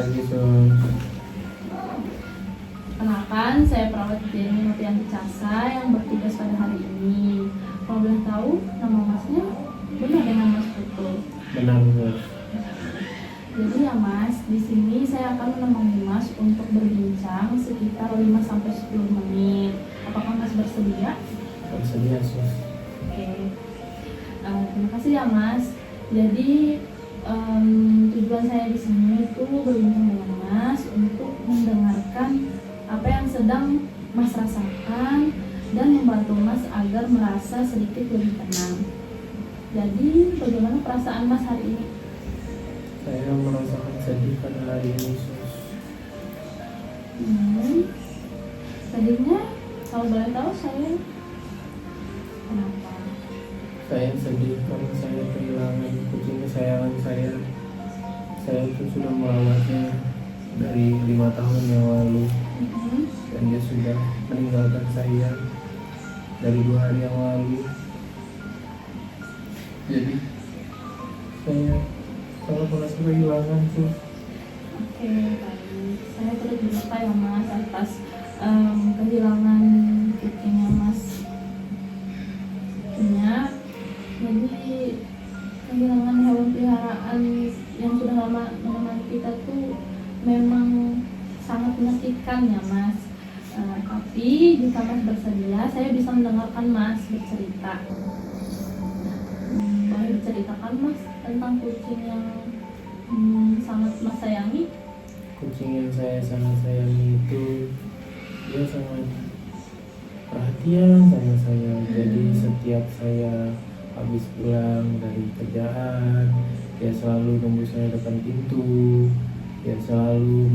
pagi Sus. Kenalkan, saya perawat Jenny Novianti Casa yang bertugas pada hari ini. Kalau boleh tahu, nama masnya benar dengan Mas Putu? Benar Sus. Jadi ya Mas, di sini saya akan menemani Mas untuk berbincang sekitar 5-10 menit. Apakah Mas bersedia? Bersedia Sus. Oke. Terima kasih ya Mas. Jadi tujuan saya di sini itu berbincang dengan Mas untuk mendengarkan apa yang sedang Mas rasakan dan membantu Mas agar merasa sedikit lebih tenang. Jadi bagaimana perasaan Mas hari ini? Saya merasakan sedih pada hari ini Sus. Sedihnya kalau boleh tahu saya kenapa? Saya sedih karena saya kehilangan kucing kesayangan saya. Saya itu sudah merawatnya dari 5 tahun yang lalu dan dia sudah meninggalkan saya dari 2 hari yang lalu. Jadi saya sangat merasa kehilangan Sus. Oke, baik. Saya turut berduka ya Mas atas kehilangan kucingnya Mas punya. Jadi kehilangan hewan peliharaan yang sudah lama menemani kita tuh memang sangat menyakitkan ya Mas. Tapi jika Mas bersedia, saya bisa mendengarkan Mas bercerita. Boleh diceritakan Mas tentang kucing yang sangat Mas sayangi? Kucing yang saya sangat sayangi itu dia sangat perhatian sama saya. Jadi setiap saya habis pulang dari kerjaan, dia selalu nunggu saya depan pintu. Dia selalu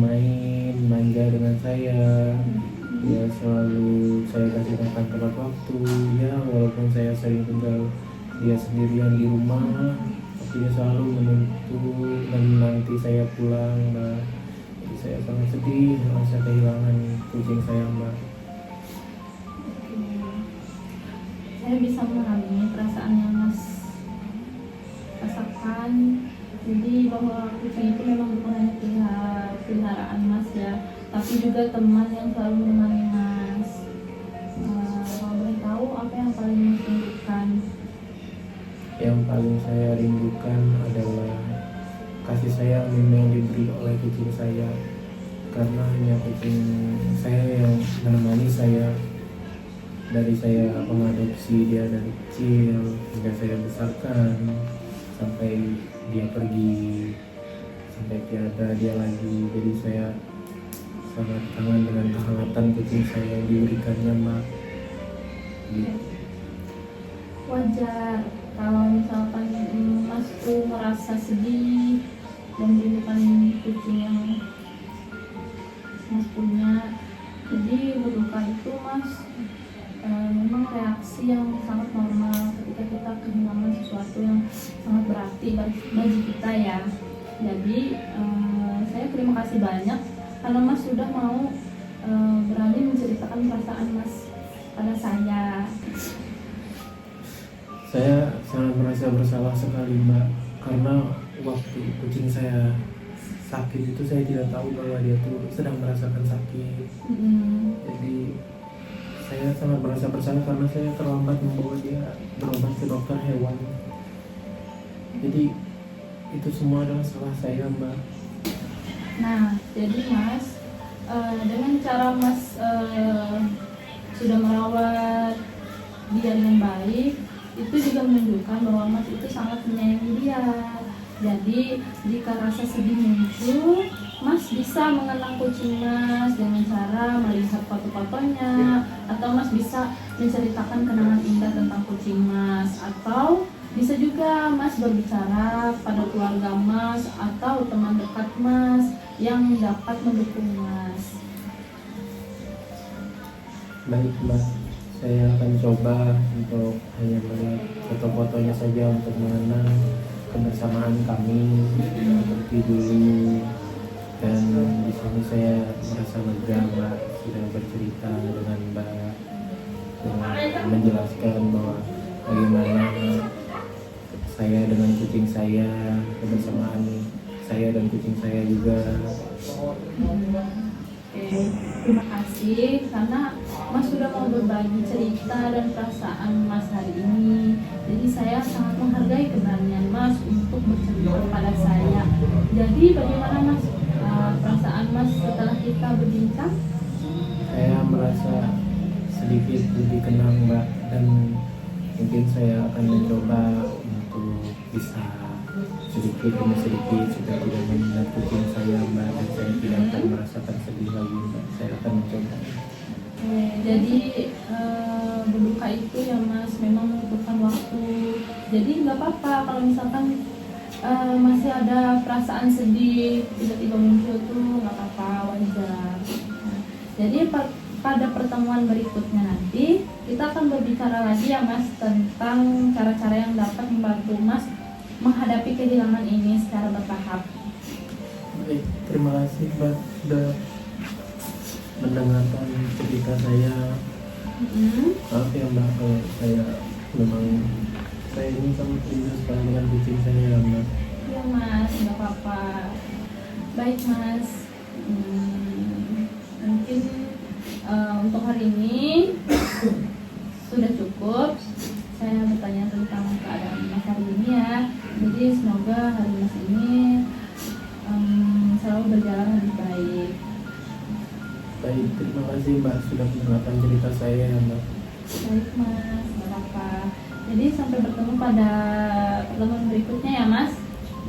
manja dengan saya. Dia selalu saya kasih makan tepat waktu. Ya walaupun saya sering tinggal dia sendirian di rumah, tapi dia selalu menanti saya pulang, Mbak. Jadi saya sangat sedih merasa kehilangan kucing saya, Mbak. Saya bisa memahami perasaan yang Mas rasakan. Jadi bahwa kucing itu memang bukan hanya peliharaan Mas ya, tapi juga teman yang selalu menemani Mas. Kalau boleh tahu apa yang paling Mas rindukan? Yang paling saya rindukan adalah kasih sayang yang diberi oleh kucing saya, karena hanya kucing saya yang menemani saya dari saya mengadopsi dia dari kecil hingga saya besarkan sampai dia pergi, sampai tiada dia lagi. Jadi saya sangat kangen dengan kehangatan kucing saya yang diberikannya, Mak. Wajar kalau misalkan Mas tuh merasa sedih dan merindukan kucing yang Mas punya. Jadi berduka itu Mas memang reaksi yang sangat normal ketika kita kehilangan sesuatu yang sangat berarti bagi kita ya. Jadi saya terima kasih banyak karena Mas sudah mau berani menceritakan perasaan Mas pada saya. Saya sangat merasa bersalah sekali, Mbak, karena waktu kucing saya sakit itu saya tidak tahu bahwa dia tuh sedang merasakan sakit. Jadi saya sangat merasa bersalah karena saya terlambat membawa dia berobat ke dokter hewan. Jadi itu semua adalah salah saya, Mbak. Nah, jadi Mas dengan cara Mas sudah merawat dia dengan baik, itu juga menunjukkan bahwa Mas itu sangat menyayangi dia. Jadi jika rasa sedih muncul, Mas bisa mengenang kucing Mas dengan cara melihat foto-fotonya, atau Mas bisa menceritakan kenangan indah tentang kucing Mas, atau bisa juga Mas berbicara pada keluarga Mas atau teman dekat Mas yang dapat mendukung Mas. Baik, Mbak. Saya akan coba untuk hanya melihat foto-fotonya saja untuk mengenang kebersamaan kami seperti dulu. Dan di sini saya merasa lega, Mbak, sudah bercerita dengan Mbak, dengan menjelaskan bahwa bagaimana saya dengan kucing saya, kebersamaan saya dan kucing saya juga Oke, terima kasih karena Mas sudah mau berbagi cerita dan perasaan Mas hari ini. Jadi saya sangat menghargai keberanian Mas untuk bercerita kepada saya. Jadi bagaimana Mas perasaan Mas setelah kita berbincang? Saya merasa sedikit lebih tenang Mbak, dan mungkin saya akan mencoba untuk bisa sedikit demi sedikit sudah tidak menyakitkan saya Mbak, dan saya tidak akan merasakan sedih lagi Mbak. Saya akan mencoba. Jadi berduka itu ya Mas memang membutuhkan waktu. Jadi nggak apa-apa kalau misalkan masih ada perasaan sedih tiba-tiba muncul tuh nggak apa-apa, wajar. Jadi pada pertemuan berikutnya nanti kita akan berbicara lagi ya Mas tentang cara-cara yang dapat membantu Mas menghadapi kehilangan ini secara bertahap. Baik, terima kasih Mbak sudah mendengarkan cerita saya. Maaf ya Mbak kalau saya ini sangat rindu sekali dengan kucing saya ya Mbak. Iya Mas, nggak apa-apa. Baik Mas. Mungkin untuk hari ini sudah cukup. Saya bertanya tentang keadaan Mas hari ini ya. Jadi semoga hari Mas ini selalu berjalan lebih baik. Baik, terima kasih Mbak sudah mendengarkan cerita saya ya Mbak. Baik Mas, nggak apa-apa. Jadi sampai bertemu pada pertemuan berikutnya ya Mas.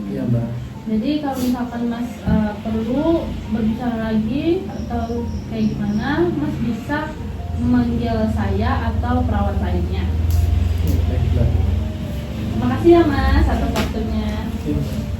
Iya Mbak. Jadi kalau misalkan Mas perlu berbicara lagi atau kayak gimana, Mas bisa memanggil saya atau perawat lainnya. Baik Mbak. Terima kasih ya Mas atas waktunya. Terima kasih.